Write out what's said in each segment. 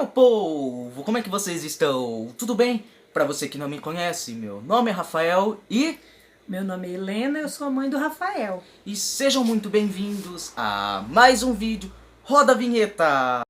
meu povo, como é que vocês estão? Tudo bem? Para você que não me conhece, meu nome é Rafael Meu nome é Helena, eu sou a mãe do Rafael. e sejam muito bem-vindos a mais um vídeo. Roda a vinheta!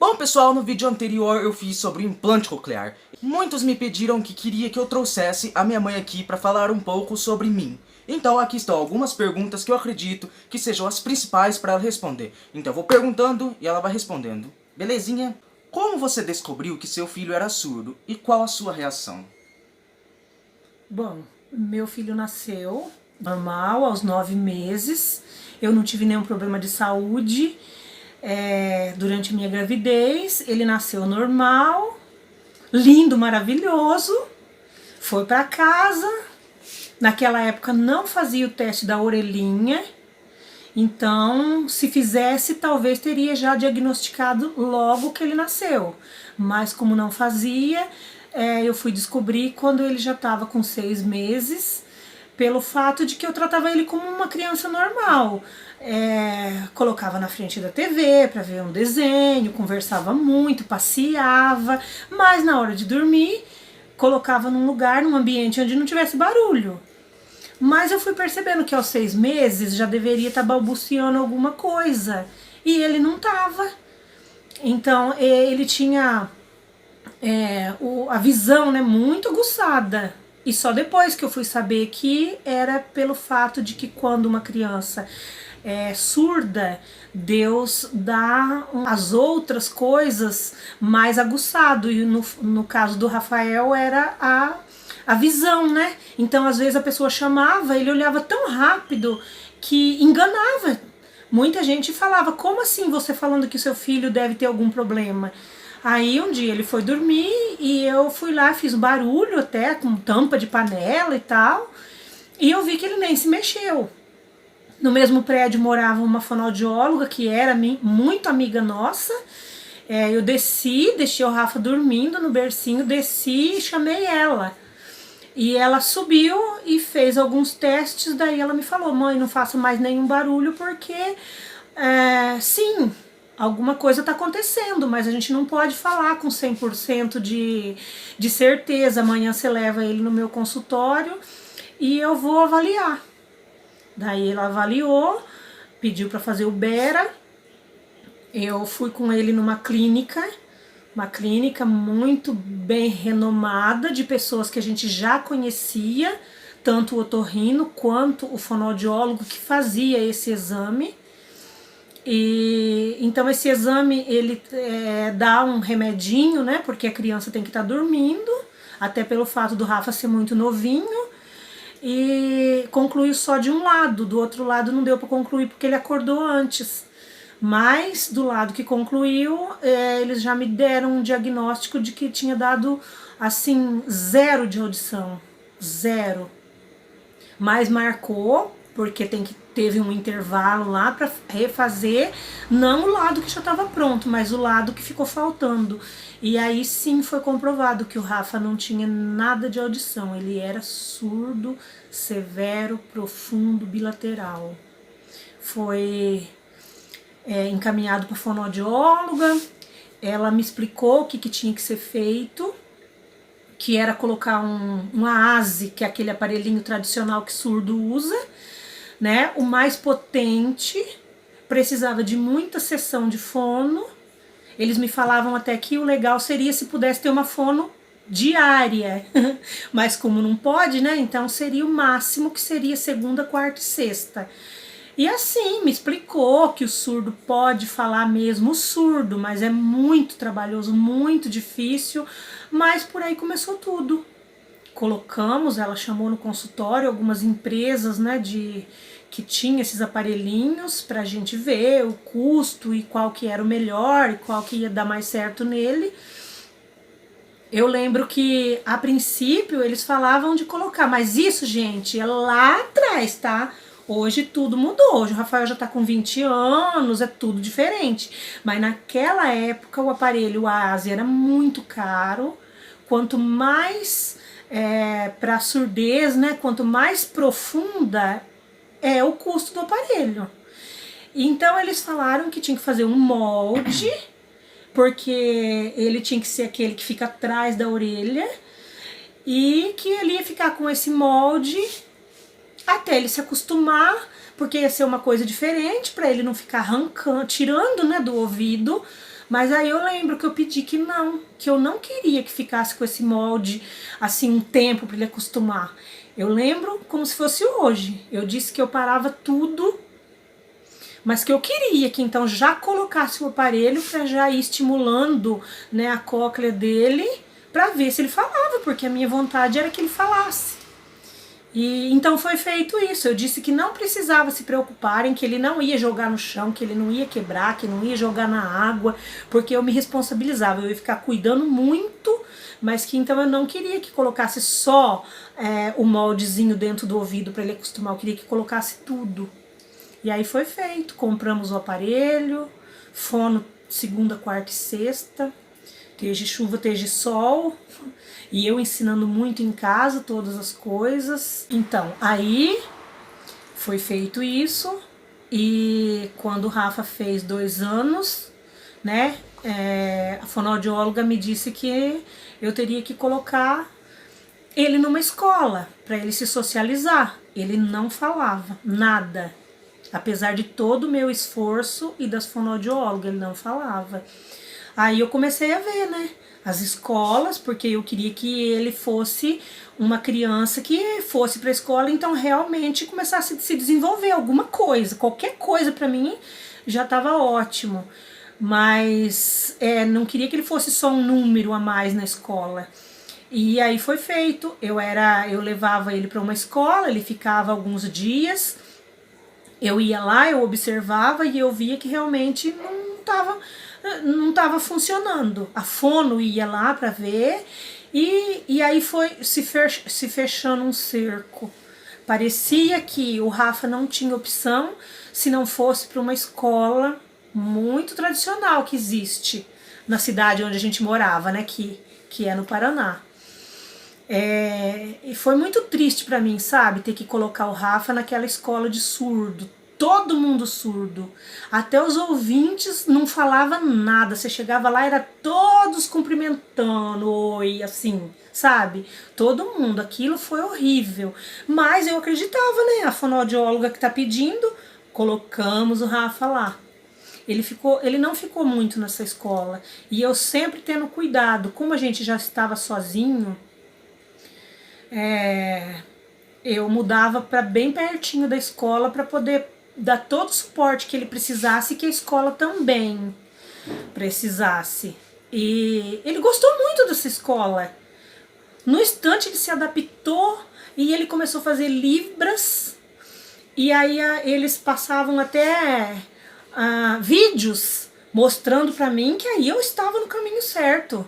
Bom pessoal, no vídeo anterior eu fiz sobre o implante coclear. Muitos me pediram que queria que eu trouxesse a minha mãe aqui para falar um pouco sobre mim. Então aqui estão algumas perguntas que eu acredito que sejam as principais para ela responder. Então eu vou perguntando e ela vai respondendo. Belezinha? Como você descobriu que seu filho era surdo e qual a sua reação? Bom, meu filho nasceu normal, aos 9 meses. Eu não tive nenhum problema de saúde durante a minha gravidez. Ele nasceu normal, lindo, maravilhoso. Foi para casa. Naquela época não fazia o teste da orelhinha. Então, se fizesse, talvez teria já diagnosticado logo que ele nasceu. Mas como não fazia, eu fui descobrir quando ele já estava com 6 meses, pelo fato de que eu tratava ele como uma criança normal. Colocava na frente da TV para ver um desenho, conversava muito, passeava, mas na hora de dormir, colocava num lugar, num ambiente onde não tivesse barulho. Mas eu fui percebendo que aos 6 meses já deveria estar balbuciando alguma coisa. E ele não estava. Então ele tinha a visão, né, muito aguçada. E só depois que eu fui saber que era pelo fato de que quando uma criança é surda, Deus dá as outras coisas mais aguçado. E no caso do Rafael era a visão, né? Então às vezes a pessoa chamava, ele olhava tão rápido que enganava. Muita gente falava, como assim você falando que o seu filho deve ter algum problema? Aí um dia ele foi dormir e eu fui lá, fiz barulho até, com tampa de panela e tal, e eu vi que ele nem se mexeu. No mesmo prédio morava uma fonoaudióloga que era muito amiga nossa. Eu desci, deixei o Rafa dormindo no bercinho, desci e chamei ela. E ela subiu e fez alguns testes, daí ela me falou, mãe, não faça mais nenhum barulho porque, sim, alguma coisa está acontecendo, mas a gente não pode falar com 100% de certeza. Amanhã você leva ele no meu consultório e eu vou avaliar. Daí ela avaliou, pediu para fazer o Bera, eu fui com ele numa clínica, uma clínica muito bem renomada, de pessoas que a gente já conhecia, tanto o otorrino quanto o fonoaudiólogo que fazia esse exame. E então esse exame ele dá um remedinho, né? Porque a criança tem que estar dormindo, até pelo fato do Rafa ser muito novinho. E concluiu só de um lado, do outro lado não deu para concluir porque ele acordou antes. Mas do lado que concluiu, eles já me deram um diagnóstico de que tinha dado assim 0 de audição, 0. Mas marcou porque teve um intervalo lá para refazer, não o lado que já estava pronto, mas o lado que ficou faltando. E aí sim foi comprovado que o Rafa não tinha nada de audição, ele era surdo, severo, profundo, bilateral. Foi encaminhado para a fonoaudióloga, ela me explicou o que tinha que ser feito, que era colocar uma ASE, que é aquele aparelhinho tradicional que surdo usa, né? O mais potente, precisava de muita sessão de fono. Eles me falavam até que o legal seria se pudesse ter uma fono diária, mas como não pode, né? Então seria o máximo, que seria segunda, quarta e sexta. E assim, me explicou que o surdo pode falar mesmo o surdo, mas é muito trabalhoso, muito difícil, mas por aí começou tudo. Colocamos, ela chamou no consultório algumas empresas, né, que tinha esses aparelhinhos pra gente ver o custo e qual que era o melhor e qual que ia dar mais certo nele. Eu lembro que a princípio eles falavam de colocar, mas isso, gente, é lá atrás, tá? Hoje tudo mudou, hoje o Rafael já tá com 20 anos, é tudo diferente. Mas naquela época o aparelho ASE era muito caro. Quanto mais para surdez, né, quanto mais profunda é o custo do aparelho. Então eles falaram que tinha que fazer um molde, porque ele tinha que ser aquele que fica atrás da orelha, e que ele ia ficar com esse molde até ele se acostumar, porque ia ser uma coisa diferente, para ele não ficar arrancando, tirando, né, do ouvido. Mas aí eu lembro que eu pedi que eu não queria que ficasse com esse molde assim um tempo para ele acostumar. Eu lembro como se fosse hoje. Eu disse que eu parava tudo, mas que eu queria que então já colocasse o aparelho para já ir estimulando, né, a cóclea dele, para ver se ele falava, porque a minha vontade era que ele falasse. E então foi feito isso. Eu disse que não precisava se preocuparem, que ele não ia jogar no chão, que ele não ia quebrar, que não ia jogar na água, porque eu me responsabilizava, eu ia ficar cuidando muito, mas que então eu não queria que colocasse só o moldezinho dentro do ouvido para ele acostumar, eu queria que colocasse tudo. E aí foi feito, compramos o aparelho, fono segunda, quarta e sexta, esteja chuva, esteja sol, e eu ensinando muito em casa todas as coisas. Então, aí foi feito isso, e quando o Rafa fez 2 anos, né, a fonoaudióloga me disse que eu teria que colocar ele numa escola, para ele se socializar. Ele não falava nada. Apesar de todo o meu esforço e das fonoaudiólogas, ele não falava. Aí eu comecei a ver, né, as escolas, porque eu queria que ele fosse uma criança que fosse para a escola, então realmente começasse a se desenvolver alguma coisa, qualquer coisa para mim já estava ótimo. Mas não queria que ele fosse só um número a mais na escola. E aí foi feito, eu levava ele para uma escola, ele ficava alguns dias, eu ia lá, eu observava e eu via que realmente não estava funcionando. A fono ia lá para ver e aí foi se fechando um cerco. Parecia que o Rafa não tinha opção se não fosse para uma escola muito tradicional que existe na cidade onde a gente morava, né, que é no Paraná. E foi muito triste para mim, sabe, ter que colocar o Rafa naquela escola de surdo, todo mundo surdo, até os ouvintes não falavam nada, você chegava lá, era todos cumprimentando, oi, assim, sabe, todo mundo, aquilo foi horrível, mas eu acreditava, né, a fonoaudióloga que tá pedindo, colocamos o Rafa lá. Ele não ficou muito nessa escola, e eu sempre tendo cuidado, como a gente já estava sozinho, eu mudava para bem pertinho da escola para poder dar todo o suporte que ele precisasse e que a escola também precisasse. E ele gostou muito dessa escola. No instante ele se adaptou e ele começou a fazer libras. E aí eles passavam até vídeos mostrando para mim que aí eu estava no caminho certo.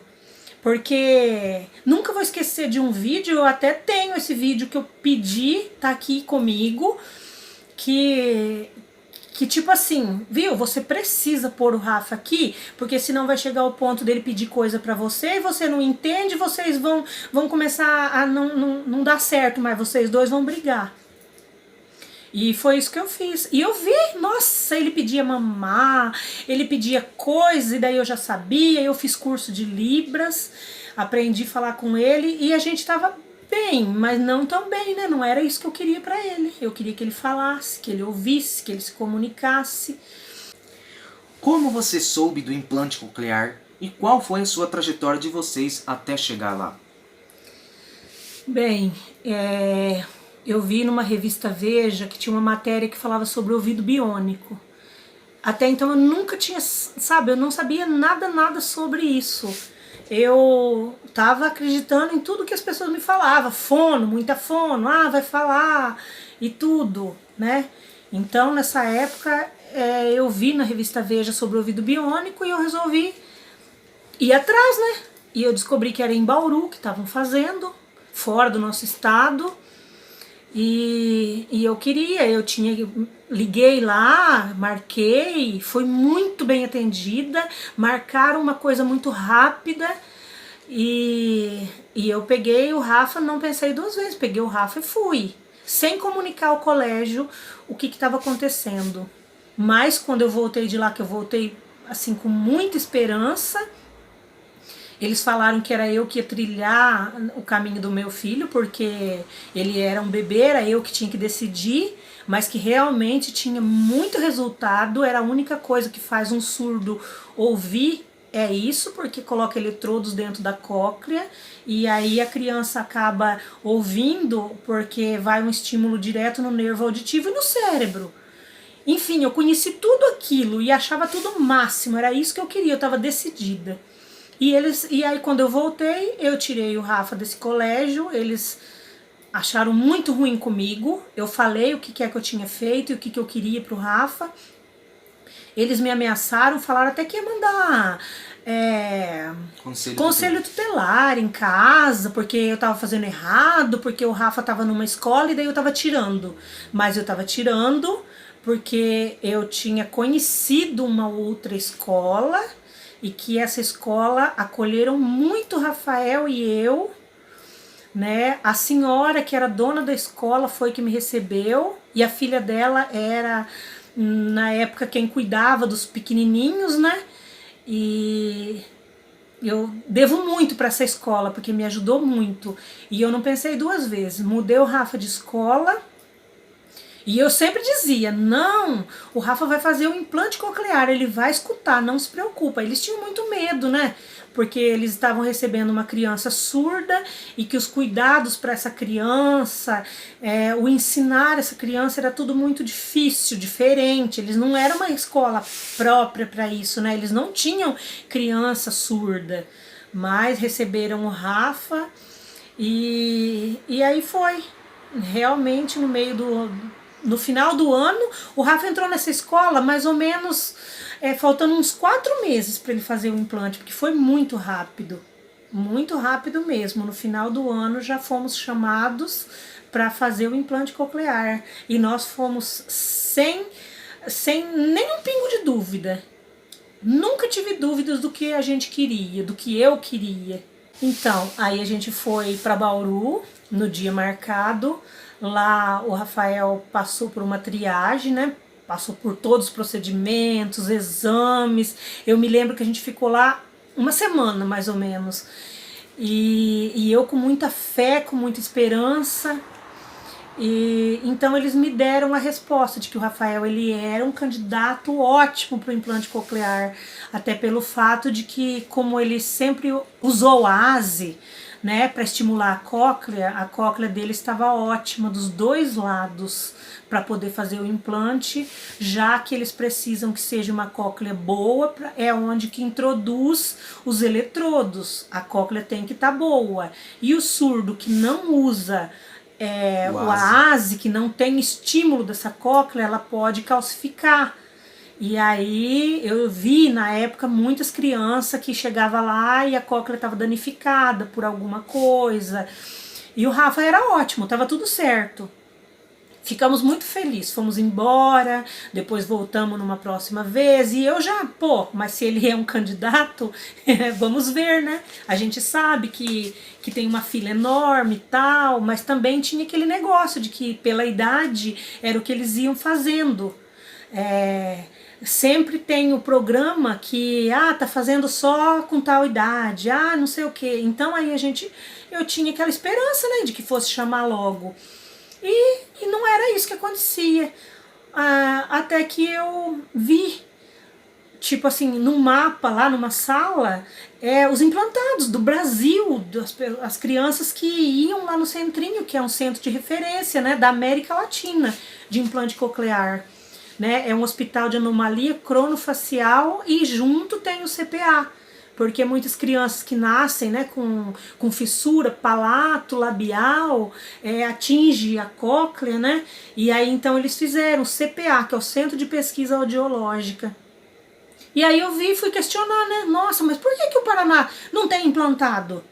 Porque nunca vou esquecer de um vídeo, eu até tenho esse vídeo que eu pedi, tá aqui comigo, que tipo assim, viu, você precisa pôr o Rafa aqui, porque senão vai chegar ao ponto dele pedir coisa pra você e você não entende, vocês vão começar a não dar certo, mas vocês dois vão brigar. E foi isso que eu fiz. E eu vi, nossa, ele pedia mamar, ele pedia coisa, e daí eu já sabia, eu fiz curso de Libras, aprendi a falar com ele, e a gente tava bem, mas não tão bem, né? Não era isso que eu queria pra ele. Eu queria que ele falasse, que ele ouvisse, que ele se comunicasse. Como você soube do implante coclear e qual foi a sua trajetória de vocês até chegar lá? Bem, eu vi numa revista Veja que tinha uma matéria que falava sobre ouvido biônico. Até então eu nunca tinha, sabe, eu não sabia nada sobre isso. Eu tava acreditando em tudo que as pessoas me falavam, fono, muita fono, vai falar e tudo, né? Então nessa época eu vi na revista Veja sobre o ouvido biônico e eu resolvi ir atrás, né? E eu descobri que era em Bauru que estavam fazendo, fora do nosso estado. E eu liguei lá, marquei, foi muito bem atendida, marcaram uma coisa muito rápida e eu peguei o Rafa, não pensei 2 vezes, peguei o Rafa e fui, sem comunicar ao colégio o que estava acontecendo. Mas quando eu voltei de lá, que eu voltei assim com muita esperança, eles falaram que era eu que ia trilhar o caminho do meu filho, porque ele era um bebê, era eu que tinha que decidir, mas que realmente tinha muito resultado, era a única coisa que faz um surdo ouvir, é isso, porque coloca eletrodos dentro da cóclea e aí a criança acaba ouvindo porque vai um estímulo direto no nervo auditivo e no cérebro. Enfim, eu conheci tudo aquilo e achava tudo o máximo, era isso que eu queria, eu estava decidida. E aí quando eu voltei, eu tirei o Rafa desse colégio, eles acharam muito ruim comigo, eu falei o que é que eu tinha feito e o que eu queria pro Rafa. Eles me ameaçaram, falaram até que ia mandar conselho tutelar em casa, porque eu tava fazendo errado, porque o Rafa tava numa escola e daí eu tava tirando. Mas eu tava tirando porque eu tinha conhecido uma outra escola e que essa escola acolheram muito o Rafael e eu, né? A senhora que era dona da escola foi que me recebeu e a filha dela era, na época, quem cuidava dos pequenininhos, né? E eu devo muito para essa escola porque me ajudou muito e eu não pensei duas vezes. Mudei o Rafa de escola. E eu sempre dizia, não, o Rafa vai fazer o implante coclear, ele vai escutar, não se preocupa. Eles tinham muito medo, né? Porque eles estavam recebendo uma criança surda e que os cuidados para essa criança, o ensinar essa criança era tudo muito difícil, diferente. Eles não eram uma escola própria para isso, né? Eles não tinham criança surda, mas receberam o Rafa e aí foi. Realmente no final do ano, o Rafa entrou nessa escola mais ou menos faltando uns 4 meses para ele fazer o implante, porque foi muito rápido mesmo. No final do ano já fomos chamados para fazer o implante coclear e nós fomos sem nenhum pingo de dúvida. Nunca tive dúvidas do que a gente queria, do que eu queria. Então, aí a gente foi para Bauru no dia marcado. Lá o Rafael passou por uma triagem, né? Passou por todos os procedimentos, exames. Eu me lembro que a gente ficou lá uma semana, mais ou menos. E eu com muita fé, com muita esperança. E então eles me deram a resposta de que o Rafael ele era um candidato ótimo para o implante coclear, até pelo fato de que, como ele sempre usou a ASE, né, para estimular a cóclea dele estava ótima dos dois lados para poder fazer o implante, já que eles precisam que seja uma cóclea boa, é onde que introduz os eletrodos, a cóclea tem que estar boa. E o surdo que não usa o ASE, que não tem estímulo dessa cóclea, ela pode calcificar. E aí eu vi na época muitas crianças que chegavam lá e a cóclea estava danificada por alguma coisa. E o Rafa era ótimo, estava tudo certo. Ficamos muito felizes, fomos embora, depois voltamos numa próxima vez e eu já, mas se ele é um candidato, vamos ver, né? A gente sabe que tem uma fila enorme e tal, mas também tinha aquele negócio de que pela idade era o que eles iam fazendo. Sempre tem o programa que, tá fazendo só com tal idade, não sei o que. Então aí eu tinha aquela esperança, né, de que fosse chamar logo. E não era isso que acontecia. Até que eu vi, tipo assim, num mapa lá, numa sala, os implantados do Brasil, as crianças que iam lá no Centrinho, que é um centro de referência, né, da América Latina, de implante coclear. Né? É um hospital de anomalia cronofacial e junto tem o CPA. Porque muitas crianças que nascem, né, com fissura palato-labial, atinge a cóclea, né? E aí então eles fizeram o CPA, que é o Centro de Pesquisa Audiológica. E aí eu fui questionar, né? Nossa, mas por que o Paraná não tem implantado?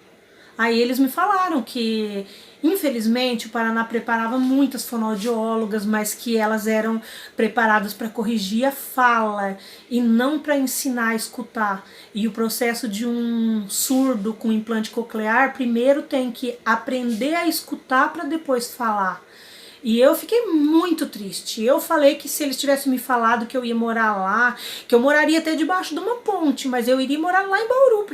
Aí eles me falaram que, infelizmente, o Paraná preparava muitas fonoaudiólogas, mas que elas eram preparadas para corrigir a fala e não para ensinar a escutar. E o processo de um surdo com implante coclear, primeiro tem que aprender a escutar para depois falar. E eu fiquei muito triste. Eu falei que se eles tivessem me falado que eu ia morar lá, que eu moraria até debaixo de uma ponte, mas eu iria morar lá em Bauru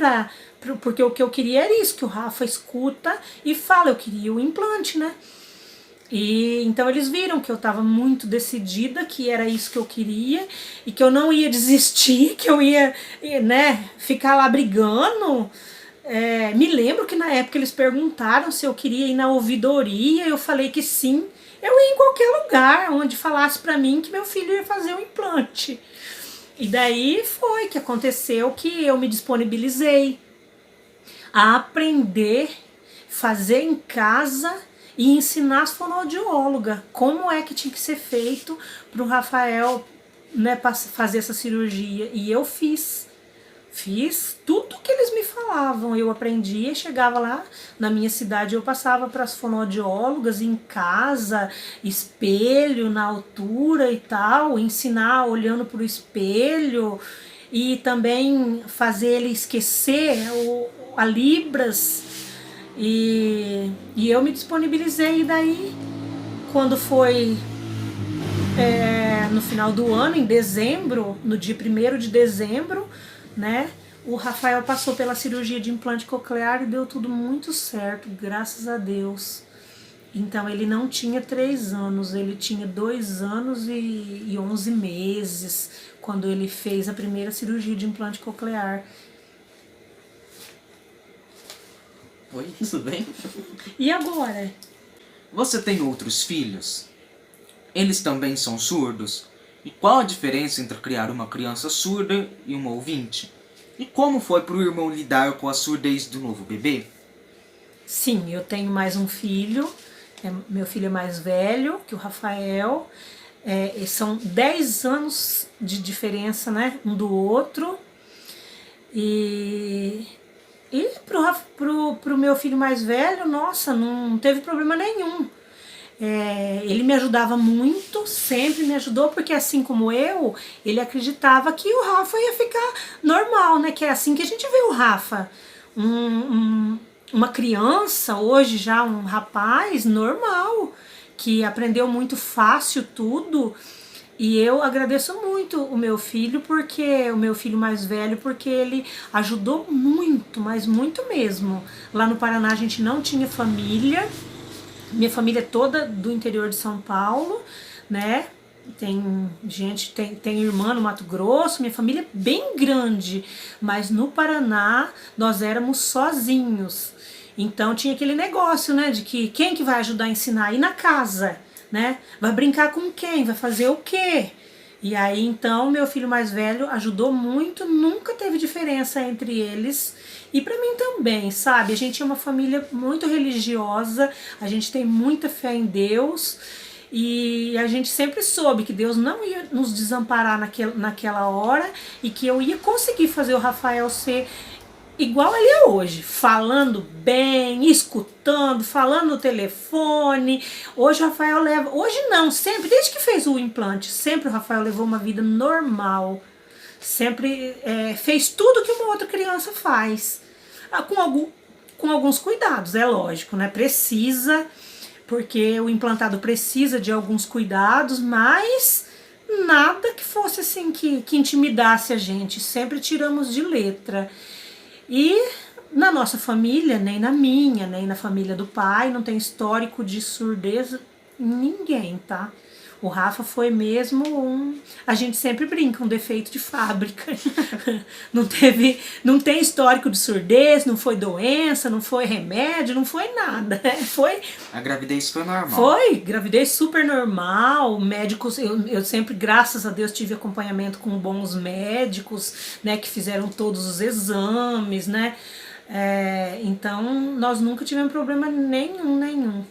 porque o que eu queria era isso, que o Rafa escuta e fala, eu queria o implante, né? E então eles viram que eu estava muito decidida, que era isso que eu queria e que eu não ia desistir, que eu ia, né, ficar lá brigando. Me lembro que na época eles perguntaram se eu queria ir na ouvidoria, eu falei que sim. Eu ia em qualquer lugar onde falasse pra mim que meu filho ia fazer o implante. E daí foi que aconteceu que eu me disponibilizei a aprender, fazer em casa e ensinar as fonoaudiólogas como é que tinha que ser feito para o Rafael, né, fazer essa cirurgia. E eu fiz tudo que eles me falavam, eu aprendia, chegava lá na minha cidade, eu passava para as fonoaudiólogas em casa, espelho na altura e tal, ensinar olhando para o espelho e também fazer ele esquecer a Libras. E eu me disponibilizei, e daí quando foi no final do ano, em dezembro, no dia 1º de dezembro, né, o Rafael passou pela cirurgia de implante coclear e deu tudo muito certo, graças a Deus. Então ele não tinha 3 anos, ele tinha 2 anos e 11 meses quando ele fez a primeira cirurgia de implante coclear. Oi, tudo bem? E agora? Você tem outros filhos? Eles também são surdos? E qual a diferença entre criar uma criança surda e uma ouvinte? E como foi para o irmão lidar com a surdez do novo bebê? Sim, eu tenho mais um filho, meu filho é mais velho que o Rafael, são 10 anos de diferença, né, um do outro, e pro meu filho mais velho, nossa, não teve problema nenhum. Ele me ajudava muito, sempre me ajudou, porque assim como eu, ele acreditava que o Rafa ia ficar normal, né? Que é assim que a gente vê o Rafa. Uma criança, hoje já um rapaz normal, que aprendeu muito fácil tudo. E eu agradeço muito o meu filho, porque o meu filho mais velho, porque ele ajudou muito, mas muito mesmo. Lá no Paraná a gente não tinha família. Minha família é toda do interior de São Paulo, né? Tem gente, tem irmã no Mato Grosso, minha família é bem grande, mas no Paraná nós éramos sozinhos. Então tinha aquele negócio, né, de que quem que vai ajudar a ensinar aí na casa, né? Vai brincar com quem? Vai fazer o quê? E aí então meu filho mais velho ajudou muito, nunca teve diferença entre eles. E pra mim também, sabe? A gente é uma família muito religiosa, a gente tem muita fé em Deus e a gente sempre soube que Deus não ia nos desamparar naquela hora e que eu ia conseguir fazer o Rafael ser igual ele é hoje, falando bem, escutando, falando no telefone. Hoje o Rafael leva, hoje não, sempre, desde que fez o implante, sempre o Rafael levou uma vida normal, sempre fez tudo que uma outra criança faz, com alguns cuidados, é lógico, né? Precisa, porque o implantado precisa de alguns cuidados, mas nada que fosse assim que intimidasse a gente, sempre tiramos de letra. E na nossa família, nem na minha, nem na família do pai, não tem histórico de surdez em ninguém, tá? O Rafa foi mesmo a gente sempre brinca, um defeito de fábrica. Não tem histórico de surdez, não foi doença, não foi remédio, não foi nada. Foi... A gravidez foi normal. Foi, gravidez super normal, médicos, eu sempre, graças a Deus, tive acompanhamento com bons médicos, né, que fizeram todos os exames, né, então nós nunca tivemos problema nenhum.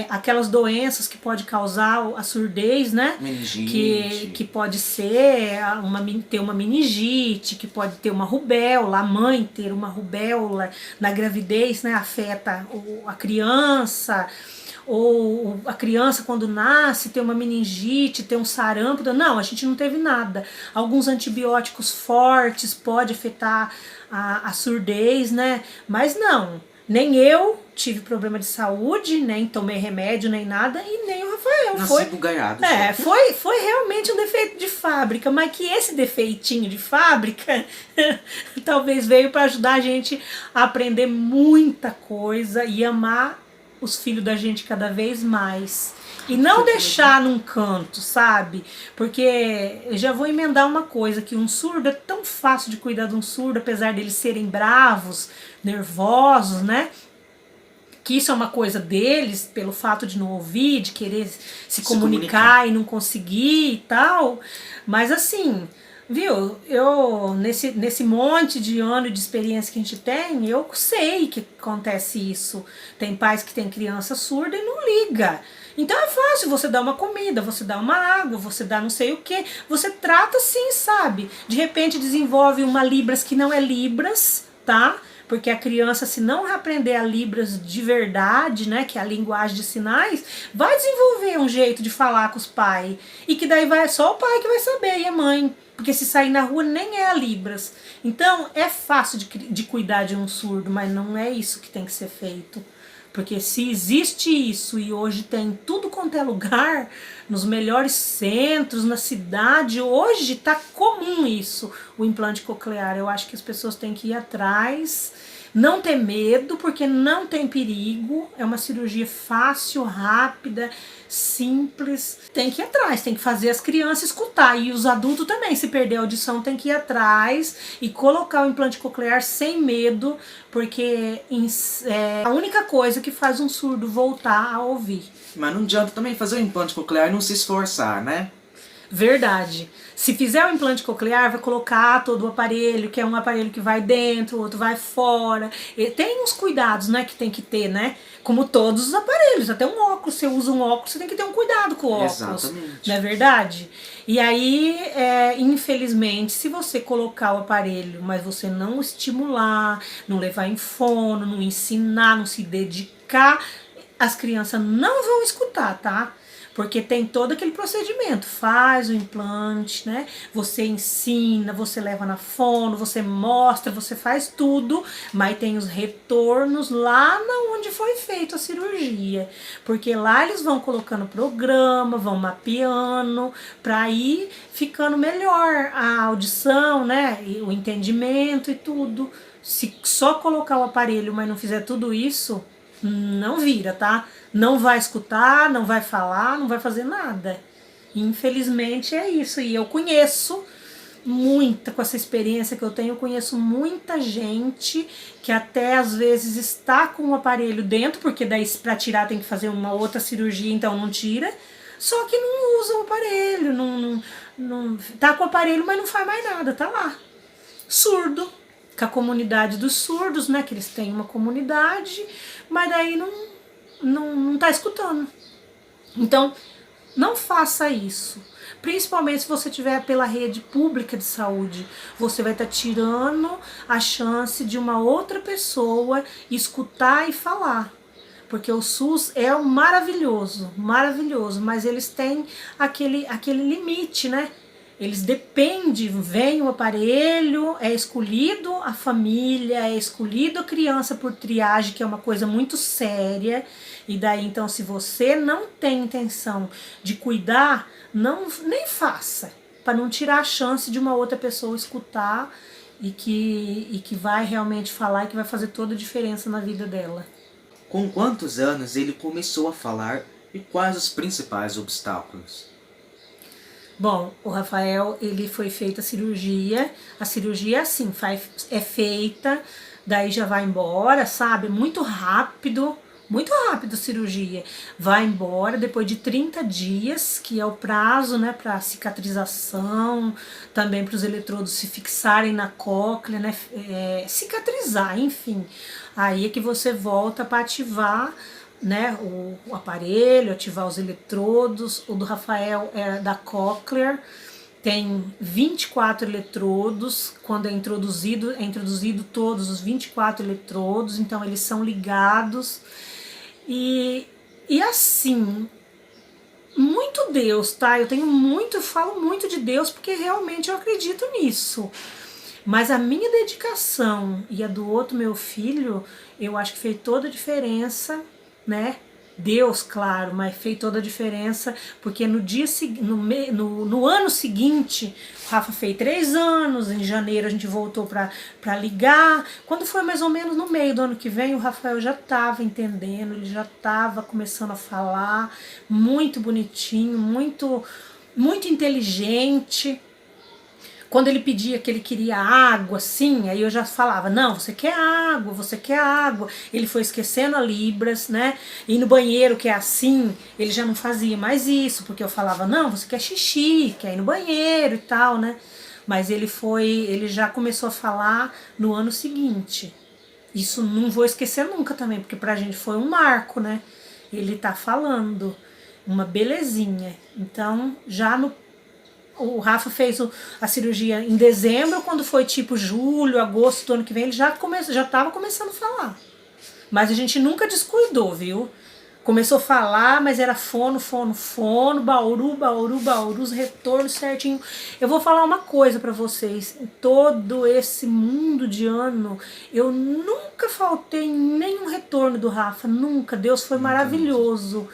Aquelas doenças que pode causar a surdez, né? Meningite. Que pode ser ter uma meningite, que pode ter uma rubéola, a mãe ter uma rubéola na gravidez, né? Afeta a criança, ou a criança quando nasce ter uma meningite, ter um sarampo. Não, a gente não teve nada. Alguns antibióticos fortes pode afetar a surdez, né? Mas não. Nem eu tive problema de saúde, nem tomei remédio, nem nada, e nem o Rafael. Nasci bugalhado. Foi realmente um defeito de fábrica, mas que esse defeitinho de fábrica talvez veio para ajudar a gente a aprender muita coisa e amar os filhos da gente cada vez mais. E não deixar num canto, sabe? Porque eu já vou emendar uma coisa, que um surdo é tão fácil de cuidar de um surdo, apesar deles serem bravos, nervosos, né? Que isso é uma coisa deles, pelo fato de não ouvir, de querer se comunicar e não conseguir e tal. Mas assim, viu, eu nesse monte de ano de experiência que a gente tem, eu sei que acontece isso. Tem pais que têm criança surda e não liga. Então é fácil você dar uma comida, você dá uma água, você dá não sei o que, você trata assim, sabe? De repente desenvolve uma Libras que não é Libras, tá? Porque a criança, se não aprender a Libras de verdade, né, que é a linguagem de sinais, vai desenvolver um jeito de falar com os pais. E que daí vai só o pai que vai saber, e a mãe. Porque se sair na rua nem é a Libras. Então é fácil de cuidar de um surdo, mas não é isso que tem que ser feito. Porque se existe isso e hoje tem tudo quanto é lugar, nos melhores centros, na cidade, hoje está comum isso, o implante coclear. Eu acho que as pessoas têm que ir atrás, não ter medo, porque não tem perigo, é uma cirurgia fácil, rápida, simples. Tem que ir atrás, tem que fazer as crianças escutar, e os adultos também, se perder a audição, tem que ir atrás e colocar o implante coclear sem medo, porque é a única coisa que faz um surdo voltar a ouvir. Mas não adianta também fazer o implante coclear e não se esforçar, né? Verdade. Se fizer o implante coclear, vai colocar todo o aparelho, que é um aparelho que vai dentro, o outro vai fora. E tem uns cuidados, né, que tem que ter, né? Como todos os aparelhos, até um óculos, você usa um óculos, você tem que ter um cuidado com o óculos. Exatamente. Não é verdade? E aí, infelizmente, se você colocar o aparelho, mas você não estimular, não levar em fono, não ensinar, não se dedicar, as crianças não vão escutar, tá? Porque tem todo aquele procedimento, faz o implante, né? Você ensina, você leva na fono, você mostra, você faz tudo, mas tem os retornos lá na onde foi feita a cirurgia. Porque lá eles vão colocando programa, vão mapeando, para ir ficando melhor a audição, né? E o entendimento e tudo. Se só colocar o aparelho, mas não fizer tudo isso, não vira, tá? Não vai escutar, não vai falar, não vai fazer nada. Infelizmente é isso. E eu conheço muita, com essa experiência que eu tenho, eu conheço muita gente que até às vezes está com o aparelho dentro, porque daí para tirar tem que fazer uma outra cirurgia, então não tira. Só que não usa o aparelho, não tá com o aparelho, mas não faz mais nada, tá lá. Surdo. Com a comunidade dos surdos, né? Que eles têm uma comunidade, mas daí não tá escutando. Então, não faça isso. Principalmente se você tiver pela rede pública de saúde. Você vai estar tirando a chance de uma outra pessoa escutar e falar. Porque o SUS é um maravilhoso, maravilhoso, mas eles têm aquele limite, né? Eles dependem, vem o aparelho, é escolhido a família, é escolhido a criança por triagem, que é uma coisa muito séria. E daí, então, se você não tem intenção de cuidar, nem faça, para não tirar a chance de uma outra pessoa escutar e que vai realmente falar e que vai fazer toda a diferença na vida dela. Com quantos anos ele começou a falar e quais os principais obstáculos? Bom, o Rafael, ele foi feita a cirurgia é assim, é feita, daí já vai embora, sabe? Muito rápido a cirurgia. Vai embora depois de 30 dias, que é o prazo, né, para cicatrização, também para os eletrodos se fixarem na cóclea, né, cicatrizar, enfim. Aí é que você volta para ativar, né, o aparelho, ativar os eletrodos. O do Rafael é da Cochlear, tem 24 eletrodos. Quando é introduzido todos os 24 eletrodos, então eles são ligados. E assim, muito Deus, tá? Eu falo muito de Deus porque realmente eu acredito nisso. Mas a minha dedicação e a do outro meu filho, eu acho que fez toda a diferença, né? Deus, claro, mas fez toda a diferença, porque no ano seguinte, o Rafa fez 3 anos, em janeiro a gente voltou para ligar. Quando foi mais ou menos no meio do ano que vem, o Rafael já estava entendendo, ele já estava começando a falar, muito bonitinho, muito inteligente. Quando ele pedia que ele queria água, assim, aí eu já falava, não, você quer água, você quer água. Ele foi esquecendo a Libras, né? E no banheiro, que é assim, ele já não fazia mais isso, porque eu falava, não, você quer xixi, quer ir no banheiro e tal, né? Mas ele já começou a falar no ano seguinte. Isso não vou esquecer nunca também, porque pra gente foi um marco, né? Ele tá falando, uma belezinha. Então, o Rafa fez a cirurgia em dezembro, quando foi tipo julho, agosto do ano que vem, ele já estava começando a falar. Mas a gente nunca descuidou, viu? Começou a falar, mas era fono, bauru, os retornos certinho. Eu vou falar uma coisa pra vocês. Em todo esse mundo de ano, eu nunca faltei em nenhum retorno do Rafa. Nunca. Deus foi maravilhoso.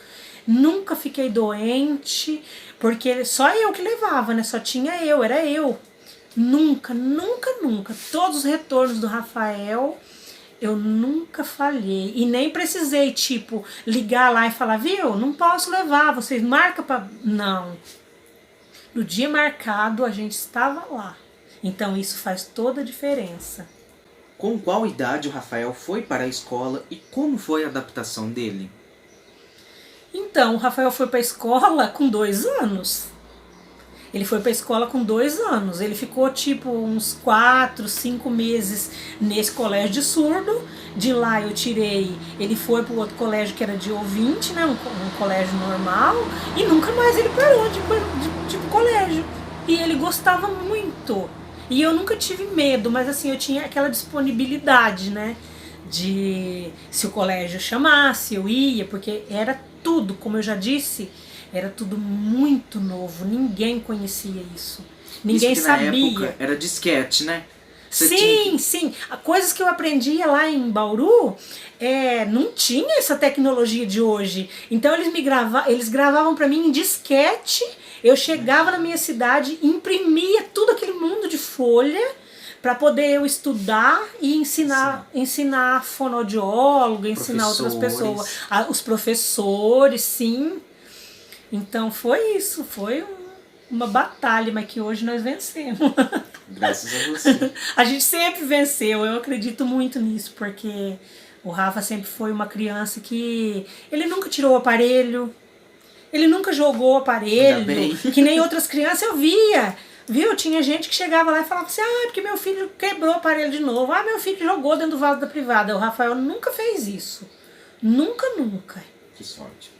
Nunca fiquei doente, porque só eu que levava, né? Só tinha eu, era eu. Nunca. Todos os retornos do Rafael, eu nunca falhei. E nem precisei, tipo, ligar lá e falar, viu, não posso levar, vocês marcam pra... Não. No dia marcado, a gente estava lá. Então isso faz toda a diferença. Com qual idade o Rafael foi para a escola e como foi a adaptação dele? Então, o Rafael foi para a escola com 2 anos. Ele foi para a escola com 2 anos. Ele ficou tipo uns 4, 5 meses nesse colégio de surdo. De lá eu tirei, ele foi para o outro colégio que era de ouvinte, né, um colégio normal. E nunca mais ele parou de colégio. E ele gostava muito. E eu nunca tive medo, mas assim, eu tinha aquela disponibilidade, né? De se o colégio chamasse, eu ia, porque era tudo, como eu já disse, era tudo muito novo, ninguém conhecia isso, ninguém sabia. Na época era disquete, né? Sim, coisas que eu aprendia lá em Bauru, não tinha essa tecnologia de hoje. Então eles gravavam para mim em disquete, eu chegava na minha cidade, imprimia tudo aquele mundo de folha, para poder eu estudar e ensinar fonoaudiólogo, ensinar outras pessoas, os professores, sim. Então foi isso, foi uma batalha, mas que hoje nós vencemos. Graças a você. A gente sempre venceu, eu acredito muito nisso, porque o Rafa sempre foi uma criança que ele nunca tirou o aparelho, ele nunca jogou o aparelho, que nem outras crianças eu via. Viu? Tinha gente que chegava lá e falava assim, porque meu filho quebrou o aparelho de novo, meu filho jogou dentro do vaso da privada. O Rafael nunca fez isso. Nunca. Que sorte.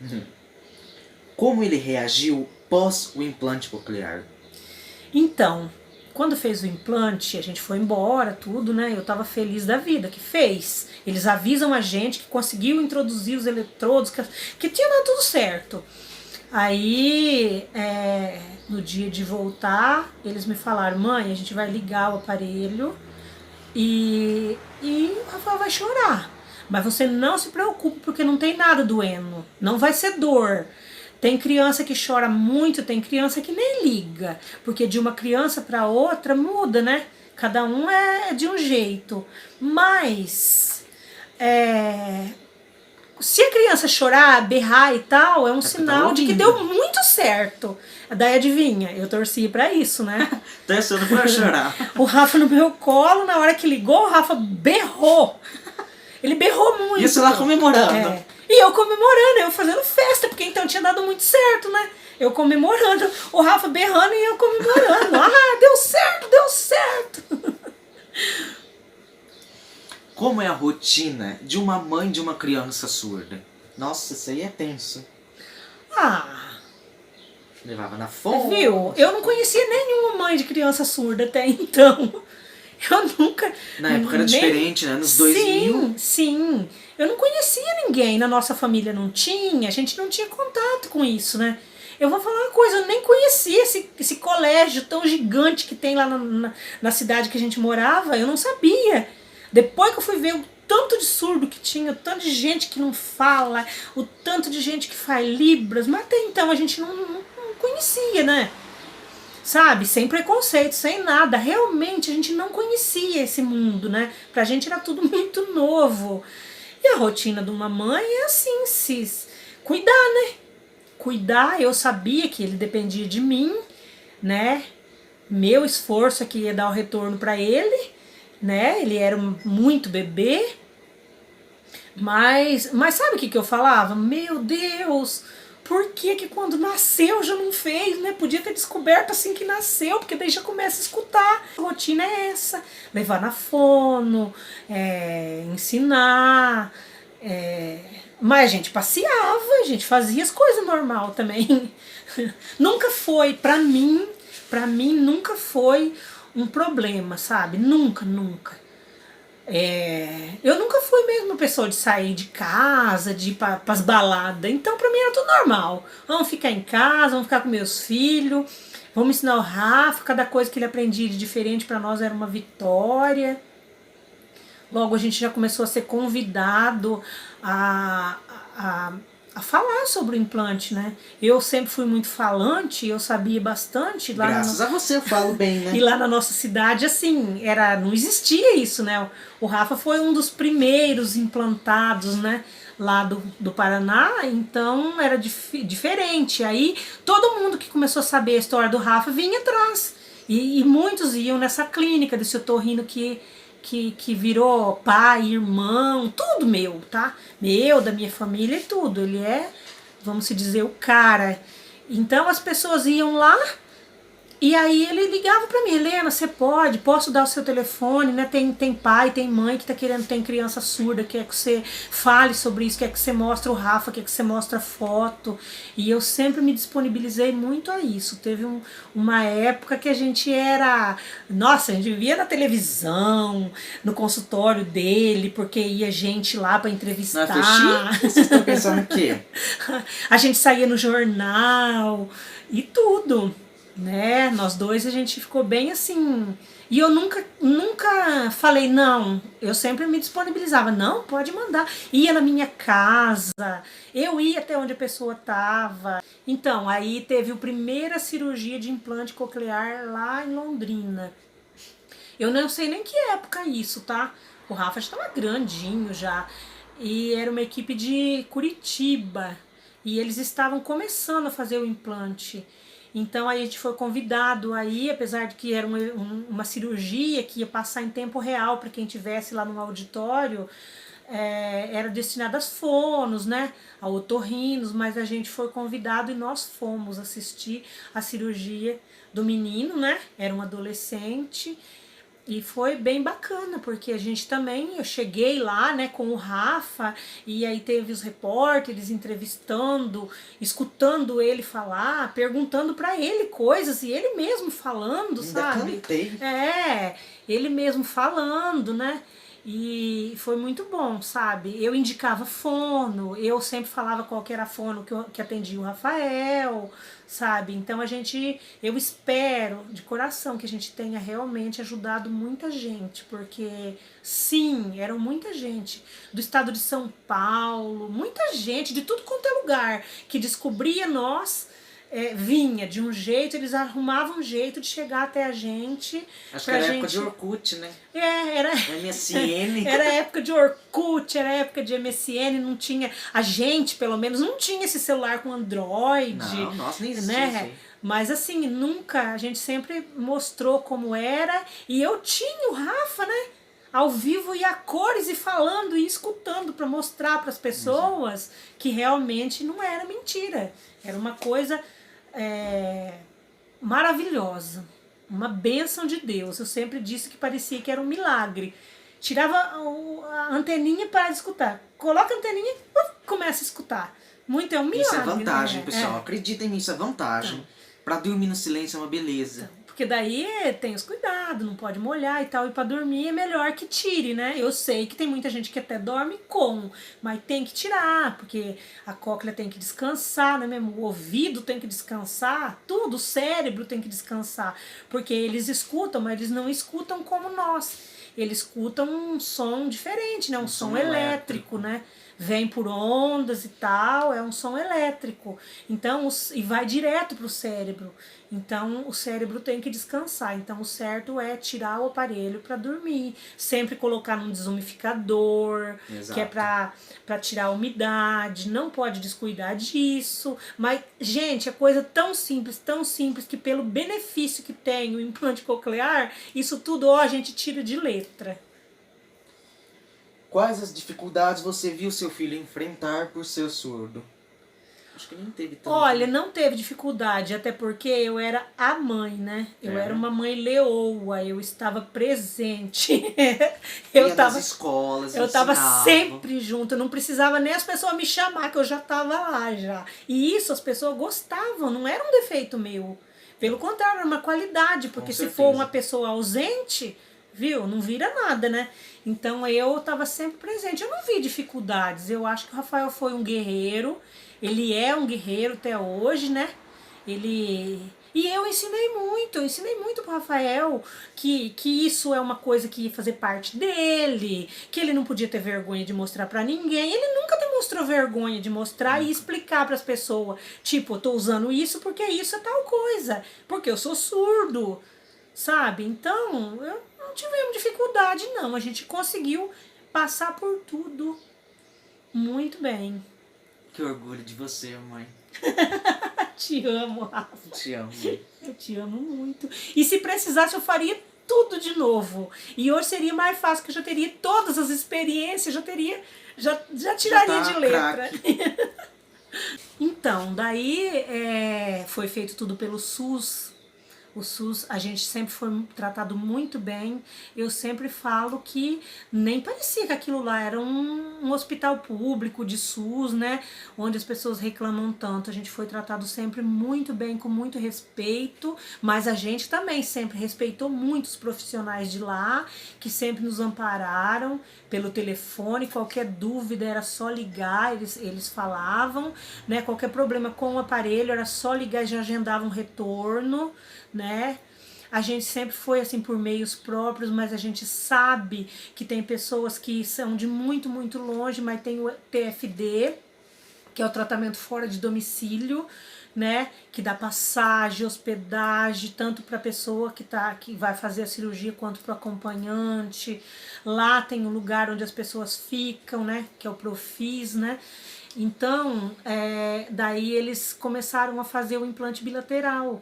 Como ele reagiu pós o implante coclear? Então, quando fez o implante, a gente foi embora, tudo, né? Eu tava feliz da vida que fez. Eles avisam a gente que conseguiu introduzir os eletrodos, que tinha dado tudo certo. Aí, no dia de voltar, eles me falaram, mãe, a gente vai ligar o aparelho e o Rafael vai chorar. Mas você não se preocupe, porque não tem nada doendo, não vai ser dor. Tem criança que chora muito, tem criança que nem liga, porque de uma criança para outra muda, né? Cada um é de um jeito. Mas... se a criança chorar, berrar e tal, é um sinal de que deu muito certo. Daí adivinha, eu torci pra isso, né? Torcendo pra chorar. O Rafa no meu colo, na hora que ligou, o Rafa berrou. Ele berrou muito. Isso lá comemorando. E eu comemorando, eu fazendo festa, porque então tinha dado muito certo, né? Eu comemorando, o Rafa berrando e eu comemorando. Deu certo. Como é a rotina de uma mãe de uma criança surda? Nossa, isso aí é tenso. Levava na fonte. Viu? Eu não conhecia nenhuma mãe de criança surda até então. Eu nunca... Na época era diferente, né? Nos 2000. Sim. Eu não conhecia ninguém. Na nossa família não tinha. A gente não tinha contato com isso, né? Eu vou falar uma coisa, eu nem conhecia esse colégio tão gigante que tem lá na cidade que a gente morava, eu não sabia. Depois que eu fui ver o tanto de surdo que tinha, o tanto de gente que não fala, o tanto de gente que faz libras, mas até então a gente não conhecia, né? Sabe, sem preconceito, sem nada, realmente a gente não conhecia esse mundo, né? Pra gente era tudo muito novo. E a rotina de uma mãe é assim, cuidar, né? Cuidar, eu sabia que ele dependia de mim, né? Meu esforço é que ia dar o retorno pra ele, né? Ele era muito bebê, mas sabe o que eu falava? Meu Deus, por que que quando nasceu já não fez, né? Podia ter descoberto assim que nasceu, porque daí já começa a escutar. A rotina é essa, levar na fono, ensinar, mas a gente passeava, a gente fazia as coisas normal também. Nunca foi, pra mim nunca foi um problema, sabe? Nunca, nunca. Eu nunca fui mesmo uma pessoa de sair de casa, de ir pras baladas. Então pra mim era tudo normal. Vamos ficar em casa, vamos ficar com meus filhos, vamos ensinar o Rafa, cada coisa que ele aprendia de diferente pra nós era uma vitória. Logo a gente já começou a ser convidado a falar sobre o implante, né? Eu sempre fui muito falante, eu sabia bastante. Lá Graças a você eu falo bem, né? E lá na nossa cidade, assim, não existia isso, né? O Rafa foi um dos primeiros implantados, né? Lá do Paraná, então era diferente. Aí todo mundo que começou a saber a história do Rafa vinha atrás. E muitos iam nessa clínica desse otorrino que virou pai, irmão, tudo meu, tá? Meu, da minha família e tudo. Ele é, vamos se dizer, o cara. Então as pessoas iam lá e aí ele ligava pra mim: Helena, você posso dar o seu telefone, né? Tem pai, tem mãe que tá querendo, tem criança surda, quer que você fale sobre isso, quer que você mostre o Rafa, quer que você mostre a foto. E eu sempre me disponibilizei muito a isso. Teve uma época que a gente era... Nossa, a gente via na televisão, no consultório dele, porque ia gente lá pra entrevistar. Não é vocês estão pensando o quê? A gente saía no jornal e tudo, né? Nós dois a gente ficou bem assim. E eu nunca falei não. Eu sempre me disponibilizava. Não, pode mandar. Ia na minha casa, eu ia até onde a pessoa tava. Então, aí teve a primeira cirurgia de implante coclear lá em Londrina. Eu não sei nem que época é isso, tá? O Rafa já estava grandinho já. E era uma equipe de Curitiba. E eles estavam começando a fazer o implante. Então aí a gente foi convidado aí, apesar de que era uma cirurgia que ia passar em tempo real para quem estivesse lá no auditório, era destinada às fonos, né, a otorrinos, mas a gente foi convidado e nós fomos assistir a cirurgia do menino, né, era um adolescente. E foi bem bacana, porque a gente também, eu cheguei lá, né, com o Rafa, e aí teve os repórteres entrevistando, escutando ele falar, perguntando pra ele coisas, e ele mesmo falando, Ainda sabe? cantei. Ele mesmo falando, né? E foi muito bom, sabe? Eu indicava fono, eu sempre falava qual que era a fono que atendia o Rafael, sabe? Então eu espero de coração que a gente tenha realmente ajudado muita gente, porque sim, eram muita gente do estado de São Paulo, muita gente de tudo quanto é lugar que descobria nós. Vinha de um jeito, eles arrumavam um jeito de chegar até a gente. Acho que era época de Orkut, né? Era MSN. Era época de Orkut, era época de MSN, não tinha... A gente, pelo menos, não tinha esse celular com Android. Não, nossa, nem existia, né? Mas assim, nunca, a gente sempre mostrou como era. E eu tinha o Rafa, né? Ao vivo e a cores e falando e escutando para mostrar para as pessoas que realmente não era mentira. Era uma coisa maravilhosa, uma bênção de Deus. Eu sempre disse que parecia que era um milagre. Tirava a anteninha para escutar. Coloca a anteninha e começa a escutar. É um milagre. Isso é vantagem, né? pessoal. Acreditem nisso, é vantagem. Pra dormir no silêncio é uma beleza. Porque daí tem os cuidados, não pode molhar e tal, e pra dormir é melhor que tire, né? Eu sei que tem muita gente que até dorme com, mas tem que tirar, porque a cóclea tem que descansar, não é mesmo? O ouvido tem que descansar, tudo, o cérebro tem que descansar, porque eles escutam, mas eles não escutam como nós. Eles escutam um som diferente, né? Um som elétrico, né? Vem por ondas e tal, é um som elétrico. Então, e vai direto pro cérebro. Então, o cérebro tem que descansar. Então, o certo é tirar o aparelho para dormir. Sempre colocar num desumidificador, Exato. que é para tirar a umidade. Não pode descuidar disso. Mas, gente, é coisa tão simples, que pelo benefício que tem o implante coclear, isso tudo, ó, a gente tira de letra. Quais as dificuldades você viu seu filho enfrentar por ser surdo? Acho que nem teve tanto. Olha, não teve dificuldade, até porque eu era a mãe, né? Eu era uma mãe leoa, eu estava presente. Ia nas escolas, eu tava ensinava. sempre junto, eu não precisava nem as pessoas me chamar, que eu já tava lá já. E isso as pessoas gostavam, não era um defeito meu. Pelo contrário, era uma qualidade, porque se for uma pessoa ausente, viu? Não vira nada, né? Então eu estava sempre presente. Eu não vi dificuldades. Eu acho que o Rafael foi um guerreiro. Ele é um guerreiro até hoje, né? E eu ensinei muito pro Rafael que isso é uma coisa que ia fazer parte dele, que ele não podia ter vergonha de mostrar pra ninguém. Ele nunca demonstrou vergonha de mostrar e explicar pras pessoas, tipo, eu tô usando isso porque isso é tal coisa, porque eu sou surdo, sabe? Então, eu não tivemos dificuldade não, a gente conseguiu passar por tudo muito bem. Que orgulho de você, mãe. Te amo, Rafa. Te amo. Eu te amo muito. E se precisasse, eu faria tudo de novo. E hoje seria mais fácil, que eu já teria todas as experiências, já tiraria de letra. Então, daí foi feito tudo pelo SUS. O SUS, a gente sempre foi tratado muito bem. Eu sempre falo que nem parecia que aquilo lá era um hospital público de SUS, né? Onde as pessoas reclamam tanto. A gente foi tratado sempre muito bem, com muito respeito. Mas a gente também sempre respeitou muito os profissionais de lá, que sempre nos ampararam pelo telefone. Qualquer dúvida era só ligar, eles falavam, né? Qualquer problema com o aparelho era só ligar e já agendava um retorno, né? A gente sempre foi assim por meios próprios, mas a gente sabe que tem pessoas que são de muito, muito longe, mas tem o TFD, que é o tratamento fora de domicílio, né? Que dá passagem, hospedagem, tanto para a pessoa que vai fazer a cirurgia quanto para o acompanhante. Lá tem um lugar onde as pessoas ficam, né? Que é o Profis, né? Então, daí eles começaram a fazer o implante bilateral.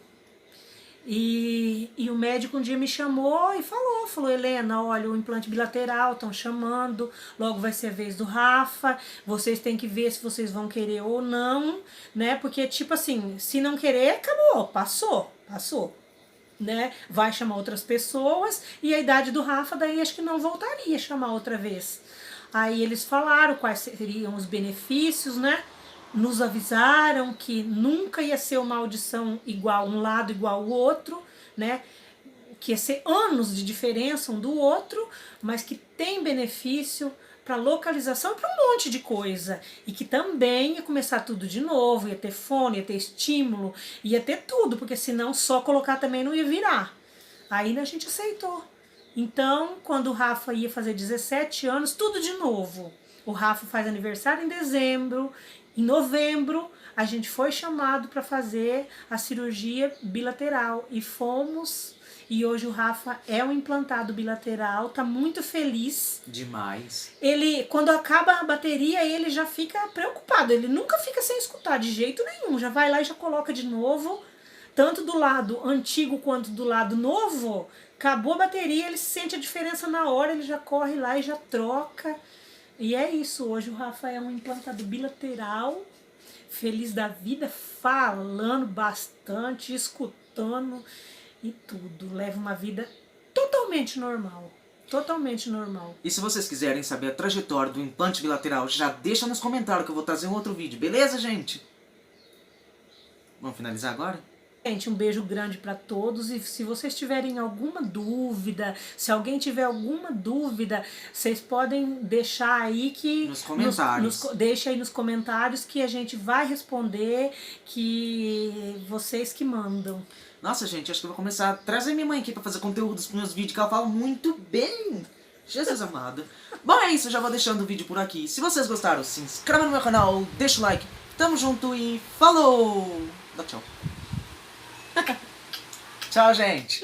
E o médico um dia me chamou e falou, Helena, olha, o implante bilateral estão chamando, logo vai ser a vez do Rafa, vocês têm que ver se vocês vão querer ou não, né? Porque tipo assim, se não querer, acabou, passou, né? Vai chamar outras pessoas e a idade do Rafa daí acho que não voltaria a chamar outra vez. Aí eles falaram quais seriam os benefícios, né? Nos avisaram que nunca ia ser uma audição igual, um lado igual ao outro, né? Que ia ser anos de diferença um do outro, mas que tem benefício para localização e para um monte de coisa. E que também ia começar tudo de novo, ia ter fone, ia ter estímulo, ia ter tudo, porque senão só colocar também não ia virar. Aí a gente aceitou. Então, quando o Rafa ia fazer 17 anos, tudo de novo. O Rafa faz aniversário em dezembro. Em novembro, a gente foi chamado para fazer a cirurgia bilateral e fomos. E hoje o Rafa é um implantado bilateral, tá muito feliz. Demais. Ele, quando acaba a bateria, ele já fica preocupado. Ele nunca fica sem escutar de jeito nenhum. Já vai lá e já coloca de novo. Tanto do lado antigo quanto do lado novo. Acabou a bateria, ele sente a diferença na hora, ele já corre lá e já troca. E é isso, hoje o Rafa é um implantado bilateral, feliz da vida, falando bastante, escutando e tudo. Leva uma vida totalmente normal, totalmente normal. E se vocês quiserem saber a trajetória do implante bilateral, já deixa nos comentários que eu vou trazer um outro vídeo, beleza, gente? Vamos finalizar agora? Gente, um beijo grande para todos e se vocês tiverem alguma dúvida, se alguém tiver alguma dúvida, vocês podem deixar aí que Nos comentários. Deixa aí nos comentários que a gente vai responder, que vocês que mandam. Nossa, gente, acho que eu vou começar a trazer minha mãe aqui pra fazer conteúdos pros meus vídeos, que ela fala muito bem. Jesus amado. Bom, é isso, eu já vou deixando o vídeo por aqui. Se vocês gostaram, se inscreva no meu canal, deixa o like. Tamo junto e falou! Dá tchau. Tchau, gente.